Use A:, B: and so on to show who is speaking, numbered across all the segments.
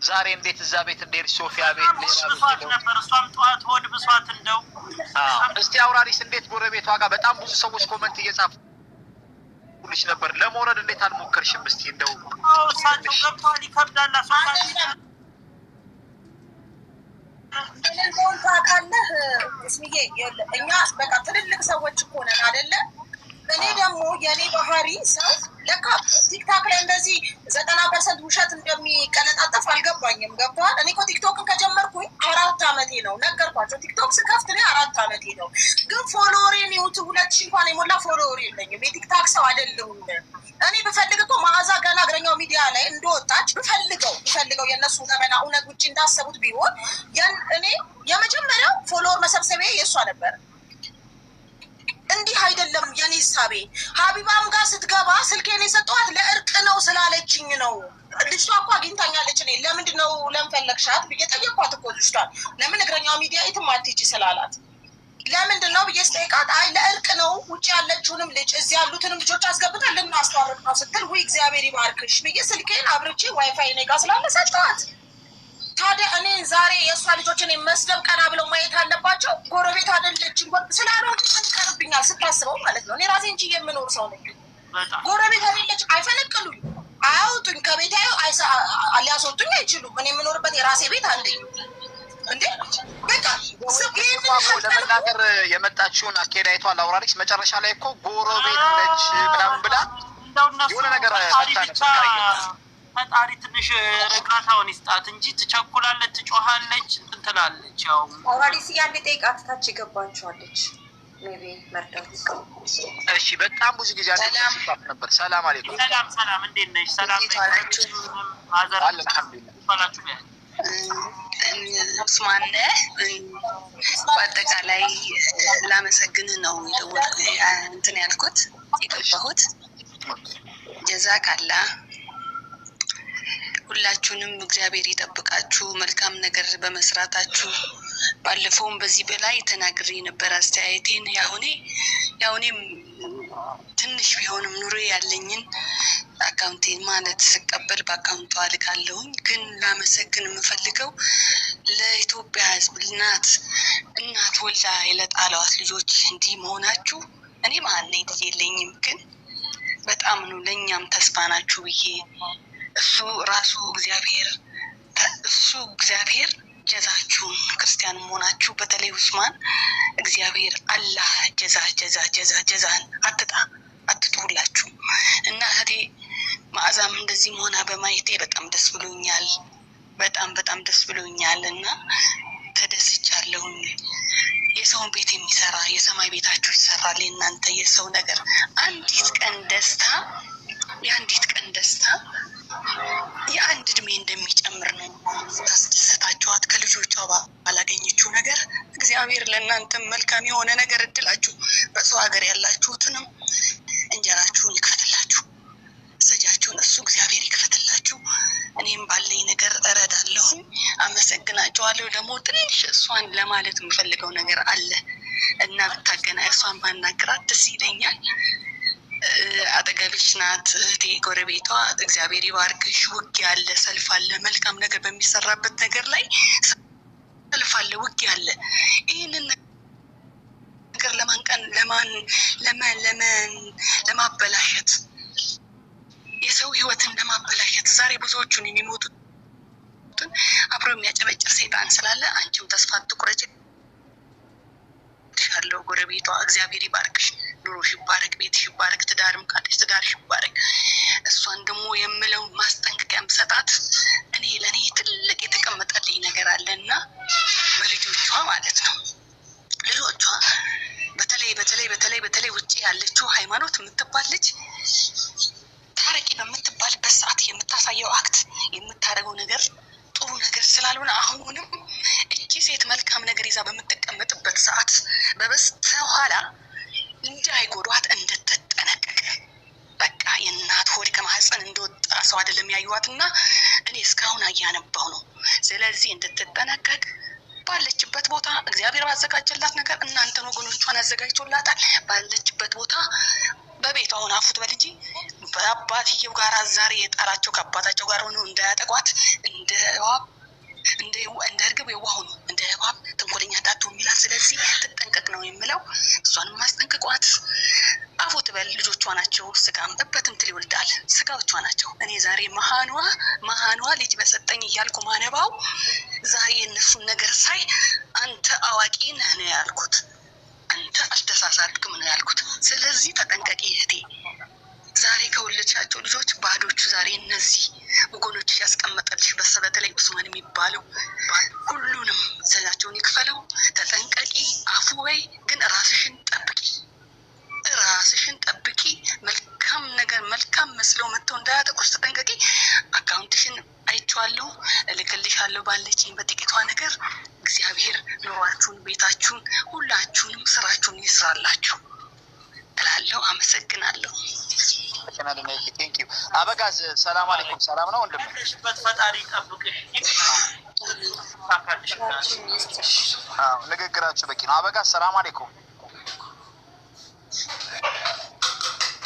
A: ዛሬ እንዴት እዛ ቤት እንዴት ሶፊያ ቤት ሌላ ቤት
B: ነበር እሷም ጠዋት ሆድ ብሷት እንደው
A: እስቲ አውራሪስ እንዴት ጎረቤቷ ጋር በጣም ብዙ ሰዎች ኮሜንት እየጻፉልሽ ነበር ለመውረድ እንዴት አልሞከርሽም እስቲ እንደው
B: እሳቸው ገብቷል ይከብዳል አሷታል
C: እንደው ታውቃለህ እስሚዬ እኛ በቃ ትልልቅ ሰዎች እኮ ነን አይደለ እኔ ደግሞ የኔ ባህሪ ሰው ለካ ቲክቶክ ላይ እንደዚህ 90% ውሸት እንደሚቀለጣጠፍ አልገባኝም ገብቷል እኔ እኮ ቲክቶክን ከጀመርኩኝ 4 አመቴ ነው ነገርኳቸው ቲክቶክ ስከፍት እኔ 4 አመቴ ነው ግን ፎሎወሬን ዩቲዩብ 2000 እንኳን የሞላ ፎሎወር የለኝም የቲክቶክ ሰው አይደለሁም እኔ ብፈልግ እኮ መዓዛ ገና እግረኛው ሚዲያ ላይ እንደወጣች ብፈልገው የነሱ ገመና እውነት ውጭ እንዳሰቡት ቢሆን እኔ የመጀመሪያው ፎሎወር መሰብሰቢያ የእሷ ነበር እንዲህ አይደለም የኔ ሳቤ ሀቢባም ጋር ስትገባ ስልኬን የሰጠኋት ለእርቅ ነው ስላለችኝ ነው ልጅቷ እኮ አግኝታኛለች እኔ ለምንድነው ለምፈለግሻት ብዬ ጠየኳት እኮ ልጅቷን ለምን እግረኛው ሚዲያ የትም አትሄጂ ስላላት ለምንድነው ብዬ ስጠይቃት አይ ለእርቅ ነው ውጭ ያለችውንም ልጅ እዚህ ያሉትንም ልጆች አስገብተን ልናስተዋርቅ ነው ስትል ውይ እግዚአብሔር ይባርክሽ ብዬ ስልኬን አብርቼ ዋይፋይ እኔ ጋር ስላለ ሰጠኋት ታዲያ እኔ ዛሬ የእሷ ልጆችን መስደብ ቀና ብለው ማየት አለባቸው ጎረቤት አይደለችም ስላለው ይቀርብኛል ስታስበው ማለት ነው እኔ ራሴ እንጂ የምኖር ሰው ነኝ ጎረቤት አይደለች አይፈነቅሉኝ አያውጡኝ ከቤት ሊያስወጡኝ አይችሉም እኔ የምኖርበት የራሴ ቤት አለኝ እንዴ በቃ
A: ለመናገር የመጣችውን አስኬድ አይቷል አውራሪስ መጨረሻ ላይ እኮ ጎረቤት ነች ምናምን ብላ የሆነ ነገር
B: ፈጣሪ ትንሽ ረጋታውን ይስጣት እንጂ ትቸኩላለች ትጮሃለች እንትን ትላለች ያው
C: አውራሪስ ያንዴ ጠይቃት ታች ገባችኋለች ሜቢ መርዳት
A: እሺ በጣም ብዙ ጊዜ አንተ ነበር ሰላም አለይኩም
B: ሰላም እንዴት ነሽ ሰላም ነሽ ማዘር አልሐምዱሊላህ
D: ኡስማን በአጠቃላይ ላመሰግንህ ነው እንትን ያልኩት የገባሁት ጀዛካላ ሁላችሁንም እግዚአብሔር ይጠብቃችሁ መልካም ነገር በመስራታችሁ ባለፈውም በዚህ በላይ ተናግሬ ነበር አስተያየቴን ያሁኔም ትንሽ ቢሆንም ኑሮ ያለኝን አካውንቴን ማለት ስቀበል በአካውንቱ አልካለሁኝ ግን ላመሰግን የምፈልገው ለኢትዮጵያ ሕዝብ እናት ወልዳ የለጣሏት ልጆች እንዲህ መሆናችሁ እኔ ማንኔ ልጅ የለኝም ግን በጣም ነው ለኛም ተስፋ ናችሁ ብዬ እሱ እግዚአብሔር ጀዛችሁን ክርስቲያን መሆናችሁ በተለይ ኡስማን እግዚአብሔር አላህ ጀዛን አትጥሩላችሁ እና እህቴ መዓዛም እንደዚህ መሆና በማየቴ በጣም ደስ ብሎኛል በጣም ደስ ብሎኛል እና ተደስቻለሁኝ የሰውን ቤት የሚሰራ የሰማይ ቤታችሁ ይሰራል እናንተ የሰው ነገር አንዲት ቀን ደስታ የአንድ እድሜ እንደሚጨምር ነው ታስደስታችኋት ከልጆቿ ባላገኘችው ነገር እግዚአብሔር ለእናንተ መልካም የሆነ ነገር እድላችሁ በሰው ሀገር ያላችሁትንም እንጀራችሁን ይክፈትላችሁ ሰጃችሁን እሱ እግዚአብሔር ይክፈትላችሁ እኔም ባለኝ ነገር እረዳለሁኝ አመሰግናችኋለሁ ደግሞ ትንሽ እሷን ለማለት የምፈልገው ነገር አለ እና ብታገና እሷን ማናገራት ደስ ይለኛል አጠገብሽ ናት እህቴ ጎረቤቷ እግዚአብሔር ይባርክሽ ውጊያ አለ ሰልፍ አለ መልካም ነገር በሚሰራበት ነገር ላይ ሰልፍ አለ ውጊያ አለ ይህንን ነገር ለማበላሸት የሰው ህይወትን ለማበላሸት ዛሬ ብዙዎቹን የሚሞቱትን አብሮ የሚያጨበጭር ሰይጣን ስላለ አንቺም ተስፋ አትቁረጪ ያለው ጎረቤቷ እግዚአብሔር ይባርክሽ ኑሮሽ ይባረክ ቤትሽ ይባረክ ትዳርም ካለሽ ትዳርሽ ይባረክ እሷን ደግሞ የምለው ማስጠንቀቂያም ሰጣት እኔ ለኔ ትልቅ የተቀመጠልኝ ነገር አለና በልጆቿ ማለት ነው ልጆቿ በተለይ ውጪ ያለችው ሃይማኖት የምትባል ልጅ ታረቂ በምትባልበት ሰዓት የምታሳየው አክት የምታደርገው ነገር ጥሩ ነገር ስላልሆነ አሁንም እቺ ሴት መልካም ነገር ይዛ በምትቀመጥበት ሰዓት በበስተኋላ እንዳይጎዷት እንድትጠነቀቅ በቃ የእናት ሆድ ከማህፀን እንደወጣ ሰው አይደለም ያዩዋትና እኔ እስካሁን አያነባው ነው ስለዚህ እንድትጠነቀቅ ባለችበት ቦታ እግዚአብሔር ባዘጋጀላት ነገር እናንተን ወገኖቿን አዘጋጅቶላታል ባለችበት ቦታ በቤቷ ሆና አፉት በልጂ በአባትየው ጋር ዛሬ የጣላቸው ከአባታቸው ጋር ሆነው እንዳያጠቋት እንደ እርግብ የዋህ ሆኑ እንደ እባብ ተንኮለኛ እንዳትሆን የሚላት። ስለዚህ ትጠንቀቅ ነው የምለው። እሷንም ማስጠንቀቋት። አፉ ትበል፣ ልጆቿ ናቸው። ስጋም እበትም ትል ይወልዳል፣ ስጋዎቿ ናቸው። እኔ ዛሬ መሀኗ ልጅ በሰጠኝ እያልኩ ማነባው ዛሬ የእነሱን ነገር ሳይ አንተ አዋቂ ነህ ነው ያልኩት፣ አንተ አስተሳሳትክም ነው ያልኩት። ስለዚህ ተጠንቀቂ እህቴ። ዛሬ ከወለድሻቸው ልጆች ባዶቹ ዛሬ እነዚህ ወገኖች ያስቀመጠልሽ በተለይ ኡስማን የሚባለው ሁሉንም ዘናቸውን ይክፈለው። ተጠንቀቂ። አፉ ወይ ግን ራስሽን ጠብቂ። መልካም ነገር መልካም መስለው መጥተው እንዳያጠቁሽ ተጠንቀቂ። አካውንትሽን አይቼዋለሁ፣ እልክልሻለሁ ባለችኝ በጥቂቷ ነገር። እግዚአብሔር ኑሯችሁን፣ ቤታችሁን፣ ሁላችሁንም ስራችሁን ይስራላችሁ እላለሁ። አመሰግናለሁ።
A: ቴንኪው አበጋዝ። ሰላም አለይኩም። ሰላም ነው ወንድም።
B: ፈጣሪ ጠብቅሽ።
A: ንግግራችሁ በቂ ነው። አበጋዝ ሰላም አለይኩም።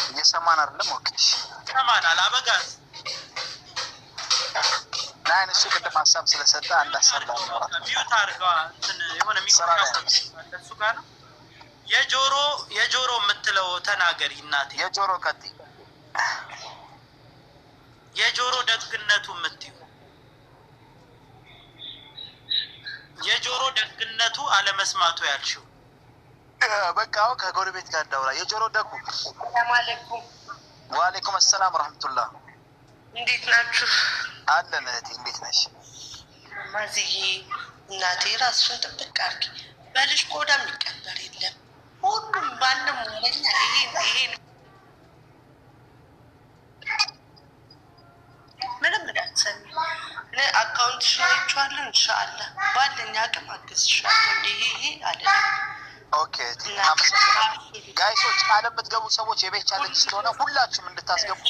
A: እየሰማን አይደለም? ኦኬ
B: ሰማናል። አበጋዝ
A: ናይን እሱ ቅድም ሀሳብ ስለሰጠ አንድ ሀሳብ ላምራ
B: ሚዩት አድርገዋ እንትን የሆነ እሱ ጋር ነው። የጆሮ የምትለው ተናገሪ እናቴ።
A: የጆሮ ቀጥይ።
B: የጆሮ ደግነቱ የምትይው የጆሮ ደግነቱ አለመስማቱ ያልሽው
A: በቃ ከጎረቤት ጋር እንዳውራ። የጆሮ ደጉ
E: ሰላም አለይኩም።
A: ወአለይኩም ሰላም ወራህመቱላህ።
E: እንዴት ናችሁ?
A: አለን እህቴ፣ እንዴት ነሽ?
E: ማዝዬ እናቴ ራስሽን ጥብቅ አድርጊ። በልጅ ቆዳ የሚቀበር የለም። ሁሉም ባንም ወለኛ ይሄን ምንም እንዳትሰሚ። እኔ አካውንትሽን አይቼዋለሁ። ኢንሻአላህ ባለኝ አቅም አግዝሻለሁ። ይሄ አለ።
A: ኦኬ ጋይሶች፣ ቃል የምትገቡ ሰዎች የቤት ቻለንጅ ስለሆነ ሁላችሁም እንድታስገቡ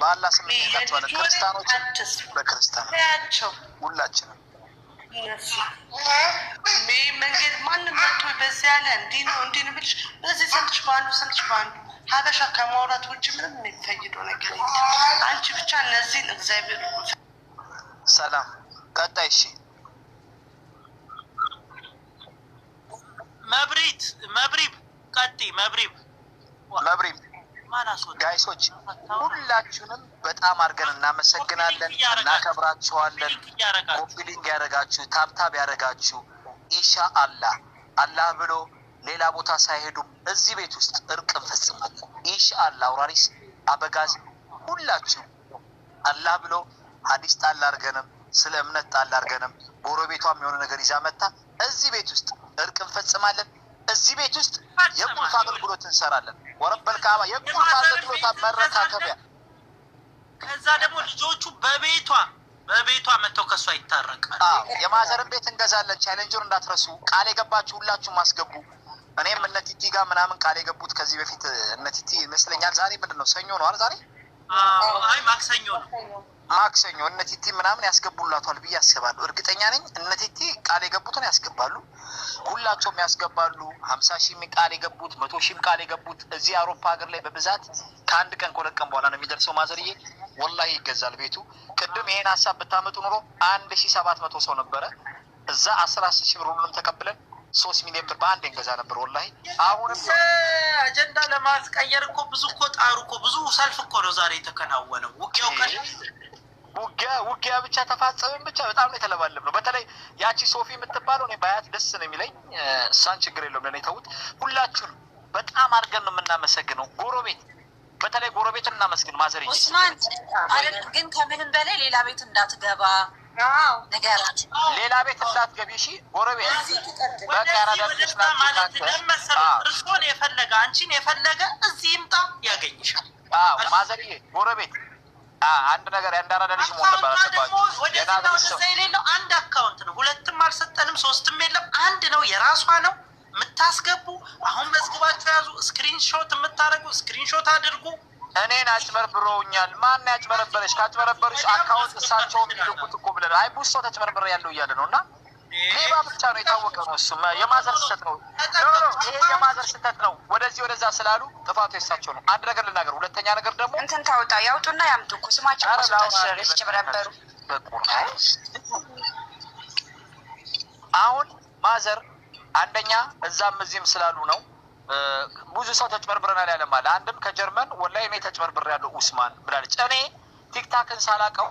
A: በአላህ ስም እንጠይቃችኋለን። ክርስቲያኖች በክርስቲያን ሁላችንም
E: መንገድ ማንም መጥቶ በዚህ ያለ እንዲህ ነው ብልሽ በዚህ ሰምተሽ በአንዱ ሀበሻ ከማውራት ውጭ ምንም የሚፈይደው ነገር የለም። አንቺ ብቻ እነዚህን እግዚአብሔር
A: ሰላም ቀጣይ። እሺ
B: መብሪብ ቀጥይ። መብሪብ
A: ጋይሶች ሁላችሁንም በጣም አድርገን እናመሰግናለን፣ እናከብራችኋለን። ኮፒሊንግ ያደረጋችሁ፣ ታብታብ ያደረጋችሁ ኢንሻአላህ አላህ ብሎ ሌላ ቦታ ሳይሄዱም እዚህ ቤት ውስጥ እርቅ እንፈጽማለን ኢንሻአላህ። አውራሪስ አበጋዝ ሁላችሁ አላህ ብሎ ሀዲስ ጣል አድርገንም ስለ እምነት ጣል አድርገንም ጎረቤቷም የሆነ ነገር ይዛ መጣ እዚህ ቤት ውስጥ እርቅ እንፈጽማለን። እዚህ ቤት ውስጥ የቁልፍ አገልግሎት እንሰራለን። ወረበል ካባ የቁልፍ አገልግሎት መረካከቢያ።
B: ከዛ ደግሞ ልጆቹ በቤቷ መጥተው ከሷ ይታረቃል።
A: የማዘርን ቤት እንገዛለን። ቻሌንጀር እንዳትረሱ። ቃል የገባችሁ ሁላችሁም አስገቡ። እኔም እነቲቲ ጋር ምናምን ቃል የገቡት ከዚህ በፊት እነቲቲ ይመስለኛል። ዛሬ ምንድን ነው? ሰኞ ነው አይደል? ዛሬ
B: አይ ማክሰኞ ነው።
A: ማክሰኞ እነቲቲ ምናምን ያስገቡላቷል ብዬ አስባለሁ። እርግጠኛ ነኝ እነቲቲ ቃል የገቡትን ያስገባሉ። ሁላቸውም ያስገባሉ። 50 ሺህ ቃል የገቡት 100 ሺህ ቃል የገቡት እዚህ አውሮፓ ሀገር ላይ በብዛት ከአንድ ቀን ከሁለት ቀን በኋላ ነው የሚደርሰው። ማዘርዬ ወላሂ ይገዛል ቤቱ። ቅድም ይሄን ሀሳብ ብታመጡ ኑሮ 1700 ሰው ነበረ። እዛ 10 ሺህ ብር ሁሉንም ተቀብለን 3 ሚሊዮን ብር በአንድ እንገዛ ነበር። ወላሂ አሁንም
B: አጀንዳ ለማስቀየር እኮ ብዙ እኮ ጣሩ እኮ ብዙ ሰልፍ እኮ ነው ዛሬ የተከናወነው። ውጊያ ብቻ ተፋጸምን ብቻ በጣም ነው የተለባለብ ነው። በተለይ ያቺ ሶፊ የምትባለው እኔ ባያት ደስ ነው የሚለኝ። እሷን ችግር የለውም ለእኔ ተውት። ሁላችሁንም በጣም አድርገን ነው የምናመሰግነው። በተለይ ጎረቤትን እናመስግን። ማዘርዬ
C: ኡስማን ግን ከምንም በላይ ሌላ ቤት እንዳትገባ ነገራት።
A: ሌላ ቤት እንዳትገቢ እሺ። ጎረቤት በቃ ያራዳልሽ
B: እርሶን የፈለገ አንቺን የፈለገ እዚህ ይምጣ ያገኝሻል።
A: ማዘርዬ ጎረቤት አንድ ነገር ያንዳራዳልሽ ሞን ነበር አሰባችሁ።
B: ወደዛ የሌለው አንድ አካውንት ነው። ሁለትም አልሰጠንም፣ ሶስትም የለም። አንድ ነው፣ የራሷ ነው የምታስገቡ። አሁን መዝግባችሁ ያዙ። ስክሪንሾት የምታደርጉ ስክሪንሾት አድርጉ።
A: እኔን አጭበርብረውኛል። ማን ያጭበረበረሽ? ካጭበረበሩሽ አካውንት እሳቸውን የሚልኩት እኮ ብለን አይ ብዙ ሰው ተጭበርብረ ያለው እያለ ነው። እና
B: ሌባ ብቻ ነው የታወቀ ነው። እሱም የማዘር ስህተት ነው። ይሄ የማዘር ስህተት ነው። ወደዚህ ወደዛ ስላሉ ጥፋቱ የሳቸው ነው። አንድ ነገር ልናገር። ሁለተኛ ነገር ደግሞ
F: እንትን ታውጣ ያውጡና ያምጡ እኮ ስማቸው ተጨበረበሩ።
B: አሁን ማዘር አንደኛ እዛም እዚህም ስላሉ ነው። ብዙ ሰው ተጭበርብረናል ያለ ማለት አንድም ከጀርመን ወላሂ እኔ ተጭበርብሬ ያለው ኡስማን ብላለች። እኔ ቲክታክን ሳላቀው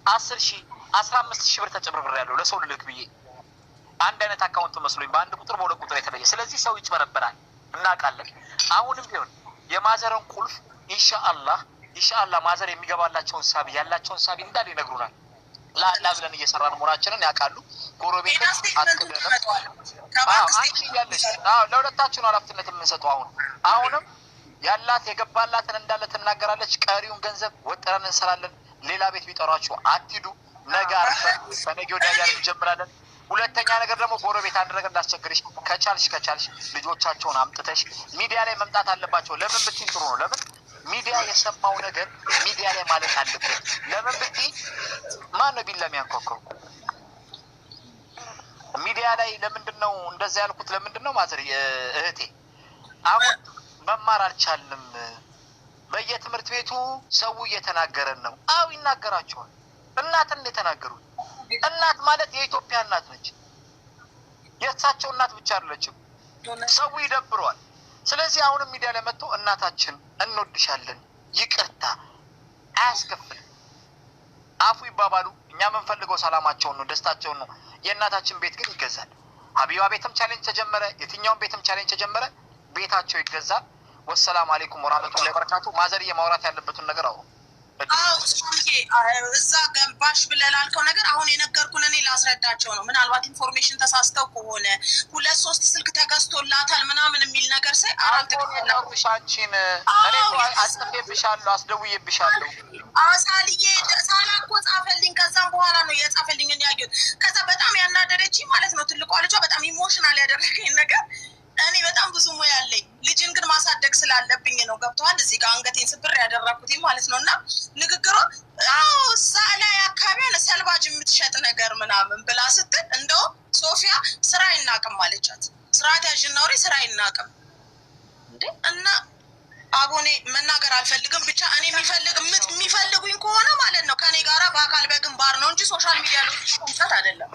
B: 10,000 15,000 ብር ተጭበርብሬ ያለው ለሰው ልልክ ብዬ አንድ አይነት አካውንት መስሎኝ በአንድ ቁጥር በሁለት ቁጥር የተለየ። ስለዚህ ሰው ይጭበረበራል እናውቃለን። አሁንም ቢሆን የማዘርን ቁልፍ ኢንሻአላህ ማዘር የሚገባላቸውን ሳቢ ያላቸውን ሳቢ እንዳል ይነግሩናል። ለአላህ ብለን እየሰራን መሆናችንን ያውቃሉ። ጎረቤት አትደለም ለሁለታችሁ ነው ኃላፊነት የምንሰጠው። አሁንም ያላት የገባላትን እንዳለ ትናገራለች። ቀሪውን ገንዘብ ወጥረን እንሰራለን። ሌላ ቤት ቢጠሯችሁ አትሂዱ። ነገ አርፈን በነገ ወዲያ ጋር እንጀምራለን። ሁለተኛ ነገር ደግሞ ጎረቤት አንድ ነገር እንዳስቸግርሽ ከቻልሽ ልጆቻቸውን አምጥተሽ ሚዲያ ላይ መምጣት አለባቸው። ለምን ብትይ ጥሩ ነው። ለምን ሚዲያ የሰማው ነገር ሚዲያ ላይ ማለት አለበት። ለምን ብትይ ማን ነው ቢላ የሚያንኳኳው ሚዲያ ላይ? ለምንድነው እንደዛ ያልኩት? ለምንድነው ማዘር እህቴ አሁን መማር አልቻልንም። በየትምህርት ቤቱ ሰው እየተናገረን ነው። አው ይናገራቸዋል። እናትን የተናገሩት እናት ማለት የኢትዮጵያ እናት ነች። የእሳቸው እናት ብቻ አይደለችም። ሰው ይደብረዋል። ስለዚህ አሁንም ሚዲያ ላይ መጥቶ እናታችን እንወድሻለን፣ ይቅርታ አያስከፍልም፣ አፉ ይባባሉ። እኛ የምንፈልገው ሰላማቸውን ነው፣ ደስታቸውን ነው። የእናታችን ቤት ግን ይገዛል። ሀቢባ ቤትም ቻሌንጅ ተጀመረ፣ የትኛውም ቤትም ቻሌንጅ ተጀመረ። ቤታቸው ይገዛል። ወሰላሙ አለይኩም ወራህመቱላሂ ወበረካቱ። ማዘርዬ ማውራት ያለበትን ነገር አውሩ።
C: እዛ ገባሽ ብለህ ላልከው ነገር አሁን የነገርኩን እኔ ላስረዳቸው ነው። ምናልባት ኢንፎርሜሽን ተሳስተው ከሆነ 2-3 ስልክ ተገዝቶላታል ምናምን የሚል ነገር ሳይ
B: አንቺን እኔ አጽፌብሻለሁ፣ አስደውዬብሻለሁ።
C: ሳልዬ ሳላኮ ጻፈልኝ። ከዛም በኋላ ነው የጻፈልኝን ያየሁት። ከዛ በጣም ያናደረችኝ ማለት ነው ትልቋ ልጇ በጣም ኢሞሽናል ያደረገኝ ነገር እኔ በጣም ብዙ ሙያ አለኝ። ልጅን ግን ማሳደግ ስላለብኝ ነው። ገብተዋል። እዚህ ጋር አንገቴን ስብር ያደረኩት ማለት ነው። እና ንግግሯ ላይ አካባቢ ሰልባጅ የምትሸጥ ነገር ምናምን ብላ ስትል እንደውም ሶፊያ ስራ አይናቅም አለቻት። ስርዓት ያዥና ወሬ ስራ አይናቅም እንዴ! እና አቦኔ መናገር አልፈልግም። ብቻ እኔ የሚፈልጉኝ ከሆነ ማለት ነው ከኔ ጋራ በአካል በግንባር ነው እንጂ ሶሻል ሚዲያ ላይ አይደለም።